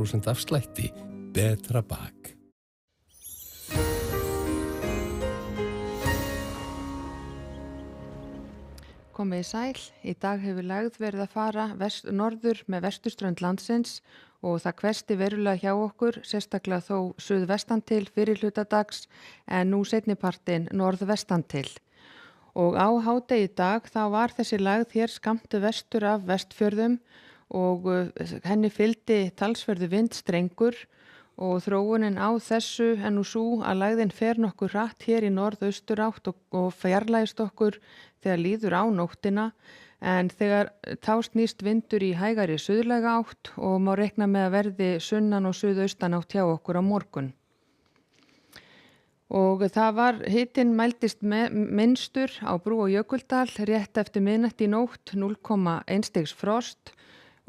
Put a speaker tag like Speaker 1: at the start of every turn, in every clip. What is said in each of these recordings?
Speaker 1: 50% afslætti. Betra bak.
Speaker 2: Komið í sæl. Í dag hefur lægð verið að fara norður með vesturströnd landsins og það hvessti verulega hjá okkur, sérstaklega þó suðvestan til fyrir hluta dags en nú seinnipartinn norðvestan til. Og á hádegi í dag þá var þessi lægð hér skammt vestur af Vestfjörðum og henni fylgdi talsverðu vindstrengur og þróunin á þessu er nú sú að lægðin fer nokkuð hratt hér í norðausturátt og fjarlægist okkur þegar líður á nóttina en þegar þá snýst vindur í hægari suðlæga átt og má reikna með að verði sunnan og suðaustanátt hjá okkur á morgun. Og það var hitinn mældist minnstur á Brú og Jökuldal rétt eftir miðnætti í nótt 0,1 stigs frost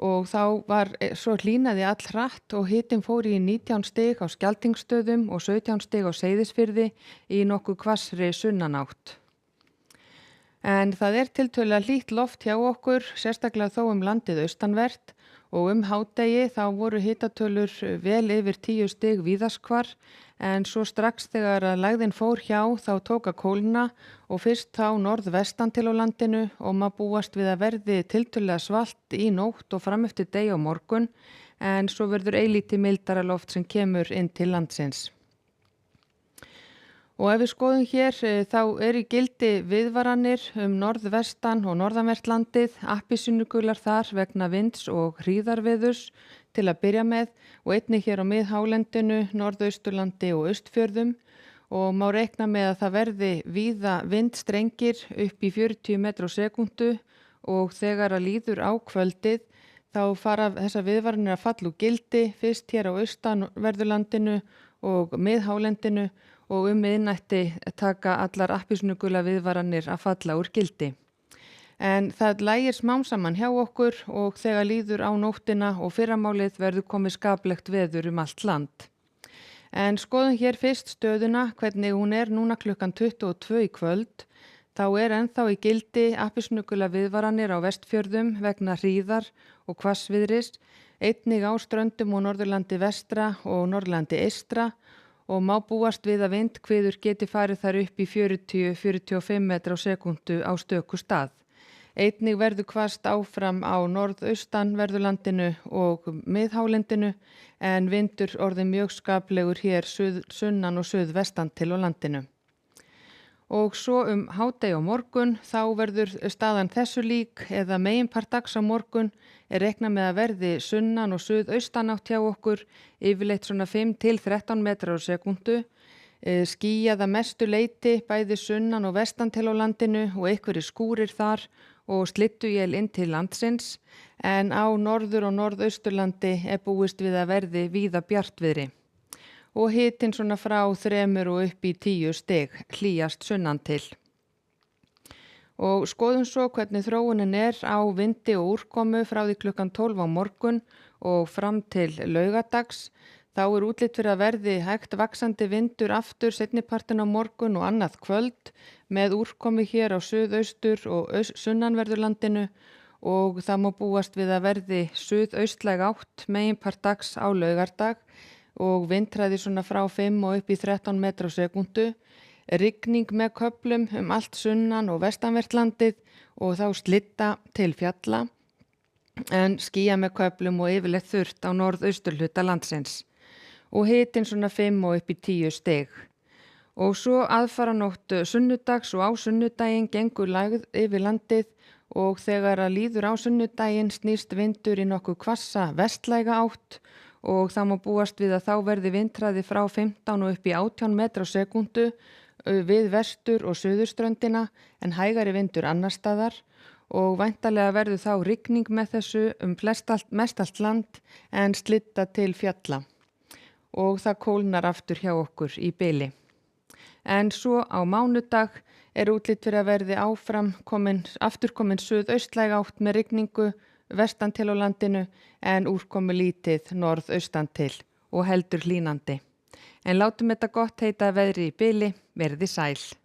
Speaker 2: og þá var svo hlýnaði all hratt og hitinn fór í 19 stig á Skjaldingstöðum og 17 stig á Seyðisfirði í nokkuð hvassri sunnanátt. En það er tiltölulega hlýtt loft hjá okkur, sérstaklega þó landið austanvert og hádegi þá voru hitatölur vel yfir 10 stig víðast hvar en svo strax þegar að lægðin fór hjá þá tók að kólna og fyrst þá norðvestan til á landinu og maður búast við að verði tiltölulega svalt í nótt og fram eftir degi á morgun en svo verður eilítið mildara loft sem kemur inn til landsins. Og ef við skoðum hér þá í gildi viðvaranir norðvestan og norðanvert landið, appelsínugular þar vegna vinds og hríðarveðurs til að byrja með og einnig hér á miðhálendinu, norðausturlandi og austfjörðum og má reikna með að það verði víða vindstrengir upp í 40 metrar á sekúndu og þegar að líður á kvöldið þá fara þessar viðvaranir að falla úr gildi fyrst hér á austanverðurlandinu og miðhálendinu og miðnætti taka allar appelsínugula viðvaranir að falla úr gildi. En það lægir smám saman hjá okkur og þegar líður á nóttina og fyrramálið verður komið skaplegt veður allt land. En skoðum hér fyrst stöðuna hvernig hún er núna klukkan 22 í kvöld. Þá ennþá í gildi appelsínugula viðvaranir á Vestfjörðum vegna hríðar og hvassviðris, einnig á Ströndum og Norðurlandi vestra og Norðurlandi eystra og má búast við að vindhviður geti farið þar upp í 40-45 metrar á sekúndu á stöku stað. Einnig verður hvasst áfram á norðaustanverðurlandinu og miðhálendinu en vindur orðið mjög skaplegur hér sunnan og suðvestan til á landinu. Og svo hádegi á morgun þá verður staðan þessu lík eða meginpart dags á morgun reiknað með að verði sunnan og suðaustanátt hjá okkur yfirleitt svona 5-13 metrar á sekúndu, skýjað að mestu leyti bæði sunnan og vestan til á landinu og einhverjir skúrir þar og slydduél inn til landsins en á norður- og norðausturlandi búist við að verði víða bjartviðri. Og hitinn svona frá 3 og upp í 10 stig, hlýjast sunnan til. Og skoðum svo hvernig þróunin á vindi og úrkomu frá því klukkan 12 á morgun og fram til laugadags. Þá útlit fyrir að verði hægt vaxandi vindur aftur seinnipartinn á morgun og annað kvöld með úrkomu hér á suðaustur og sunnanverðurlandinu og það má búast við að verði suðaustlæg átt meginpart dags á laugardag og vindhraði svona frá 5 og upp í 13 metrar á sekúndu, rigning með köflum allt sunnan og vestanvert landið og þá slydda til fjalla en skýja með köflum og yfirleitt þurrt á norðausturhluta landsins og hitinn svona 5 og upp í 10 stig. Og svo aðfaranótt sunnudags og á sunnudaginn gengur lægð yfir landið og þegar að líður á sunnudaginn snýst vindur í nokkuð hvassa vestlæga átt og það má búast við að þá verði vindhraði frá 15 og upp í 18 metrar á sekúndu við vestur- og suðurströndina en hægari vindur annar staðar og væntanlega verður þá rigning með þessu mestallt land en slydda til fjalla og það kólnar aftur hjá okkur í bili. En svo á mánudag útlit fyrir að verði aftur komin suðaustlæg átt með rigningu vestan til á landinu en úrkomu lítið norðaustan til og heldur hlýnandi. En látum þetta gott heita veðri í bili, verði sæl.